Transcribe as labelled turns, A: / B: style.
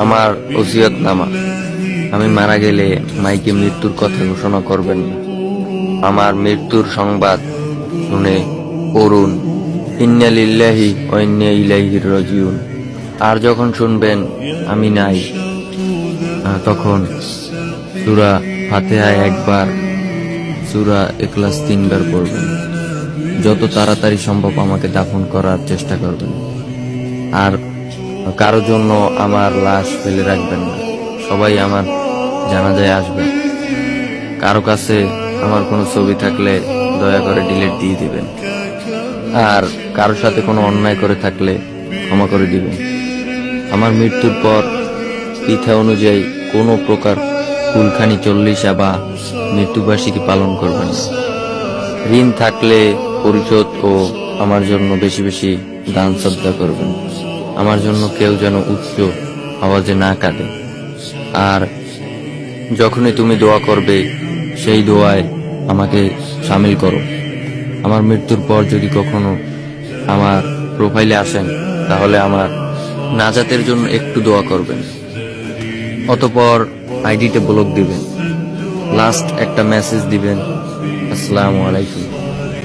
A: আমার ওসিয়তনামা। আমি মারা গেলে মাইকে মৃত্যুর কথা ঘোষণা করবেন না। আমার মৃত্যুর সংবাদ শুনে পড়ুন, ইন্না লিল্লাহি ওয়া ইন্না ইলাইহি রাজিউন। আর যখন শুনবেন আমি নাই, তখন সূরা ফাতিহা একবার, সূরা ইখলাস 3 বার পড়বেন। যত তাড়াতাড়ি সম্ভব আমাকে দাফন করার চেষ্টা করবেন। আর কারো জন্য আমার লাশ ফেলে রাখবেন না। সবাই আমার জানাজায় আসবেন। কারো কাছে আমার কোনো ছবি থাকলে দয়া করে ডিলিট দিয়ে দিবেন। আর কারোর সাথে কোনো অন্যায় করে থাকলে ক্ষমা করে দিবেন। আমার মৃত্যুর পর পিথা অনুযায়ী কোনো প্রকার কুলখানি 40 বা মৃত্যুবার্ষিকী পালন করবেন না। ঋণ থাকলে পরিশোধ ও আমার জন্য বেশি বেশি দান শ্রদ্ধা করবেন। আমার জন্য কেউ যেন উচ্চ আওয়াজে না কাঁদে। আর যখনই তুমি দোয়া করবে সেই দোয়ায় আমাকে শামিল করো। আমার মৃত্যুর পর যদি কখনো আমার প্রোফাইলে আসেন তাহলে আমার নাজাতের জন্য একটু দোয়া করবেন। অতঃপর আইডিতে ব্লক দিবেন। লাস্ট একটা মেসেজ দিবেন, আসসালামু আলাইকুম।